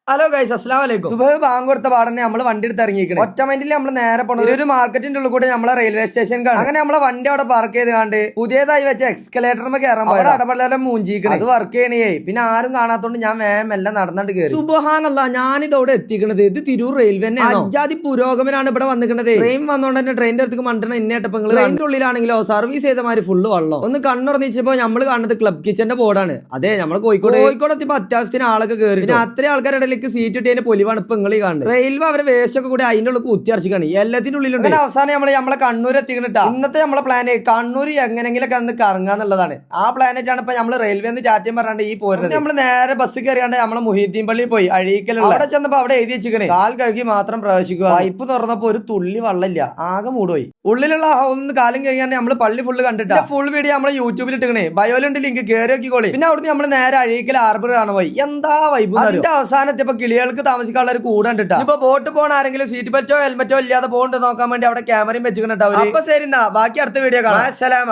Hello guys, അസ്സലാമു അലൈക്കും. സുബഹ് bank കൊടുത്ത പാടന്നെ നമ്മൾ വണ്ടി എടുത്ത് ഇറങ്ങിയിരിക്കണം. ഒറ്റ മൈൻഡിൽ നമ്മൾ നേരെ പോണത് ഒരു മാർക്കറ്റിന്റെ ഉള്ളിൽ കൂടെ നമ്മളെ റെയിൽവേ സ്റ്റേഷൻ കാണും. അങ്ങനെ നമ്മളെ വണ്ടി അവിടെ പാർക്ക് ചെയ്ത് കണ്ട് പുതിയതായി വെച്ച എക്സ്കലേറ്ററിന് കയറാൻ പോയത് അടപെടലെല്ലാം മൂഞ്ചിക്കണം. അത് വർക്ക് ചെയ്യണേ. പിന്നെ ആരും കാണാത്തോണ്ട് ഞാൻ എല്ലാം നടന്നിട്ട് കയറി. സുബ്ഹാനല്ലാ, ഞാനിതോടെ എത്തിക്കണത് ഇത് തിരൂർ റെയിൽവേ അജാതി പുരോഗമനാണ് ഇവിടെ വന്നിക്കണത്. ട്രെയിൻ വന്നോണ്ട് തന്നെ ട്രെയിനിന്റെ അടുത്ത് മണ്ടണ ഇന്നേട്ടപ്പങ്ങൾ ട്രെയിനിന്റെ ഉള്ളിലാണെങ്കിലോ സർവീസ് ചെയ്ത മാതിരി ഫുള്ള് വെള്ളം. ഒന്ന് കണ്ണുറന്നിച്ചപ്പോ നമ്മൾ കാണുന്നത് ക്ലബ് കിച്ചന്റെ ബോർഡാണ്. അതെ, നമ്മൾ കോഴിക്കോട് എത്തിയപ്പോ അത്യാവശ്യത്തിന് ആളൊക്കെ കയറി. പിന്നെ അത്രയും ആൾക്കാരുടെ സീറ്റ് കിട്ടിയതിന് പൊലിവാണ് ഇപ്പൊ നിങ്ങൾ കാണുന്നത്. റെയിൽവേ അവരെ വേസ്റ്റ് ഒക്കെ കൂടി അതിന്റെ ഉള്ളിൽ കുത്തിയറച്ചിക്കാണ്. എല്ലാത്തിന്റെ ഉള്ളിലുണ്ട്. അവസാനം നമ്മളെ കണ്ണൂർ എത്തിക്കണിട്ടാ. ഇന്നത്തെ നമ്മളെ പ്ലാന് കണ്ണൂർ എങ്ങനെങ്കിലൊക്കെ അന്ന് കറങ്ങാന്നുള്ളതാണ്. ആ പ്ലാനറ്റാണ് ഇപ്പൊ നമ്മൾ റെയിൽവേന്ന് ചാറ്റം പറഞ്ഞാണ്ട് ഈ പോരുന്നത്. നമ്മൾ നേരെ ബസ് കയറിയാണ്ട് നമ്മളെ മുഹീദ്ദീൻ പള്ളി പോയി അഴീക്കലുള്ള. അവിടെ ചെന്നപ്പോ അവിടെ എഴുതി വെച്ചിക്കണേ കാൽ കഴുകി മാത്രം പ്രവേശിക്കുക. പൈപ്പ് തുറന്നപ്പോ ഒരു തുള്ളി വെള്ളമില്ല, ആകെ മൂടുപോയി. ഉള്ളിലുള്ള ഒന്ന് കാലം കഴിഞ്ഞാൽ നമ്മള് പള്ളി ഫുള്ള് കണ്ടിട്ട് ഫുൾ വീഡിയോ നമ്മളെ യൂട്യൂബിൽ ഇട്ടിക്കണേ. ബയോലുണ്ട് ലിങ്ക് കയറി നോക്കിക്കോളി. പിന്നെ അവിടുന്ന് നമ്മൾ നേരെ അഴീക്കൽ ഹാർബർ കാണാൻ പോയി. എന്താ വൈബ്. അതിന്റെ അവസാനത്തെ ഇപ്പൊ കിളികൾക്ക് താമസിക്കാനുള്ള ഒരു കൂടെ കണ്ടിട്ടാ. ഇപ്പൊ ബോട്ട് പോണ ആരെങ്കിലും സീറ്റ് ബെൽറ്റോ ഹെൽമെറ്റോ ഇല്ലാതെ പോകണ്ട് നോക്കാൻ വേണ്ടി അവിടെ ക്യാമറയും വെച്ചിട്ടുണ്ടാവും. അപ്പൊ ശരി, ബാക്കി അടുത്ത വീഡിയോ കാണാം. അസ്സലാമ.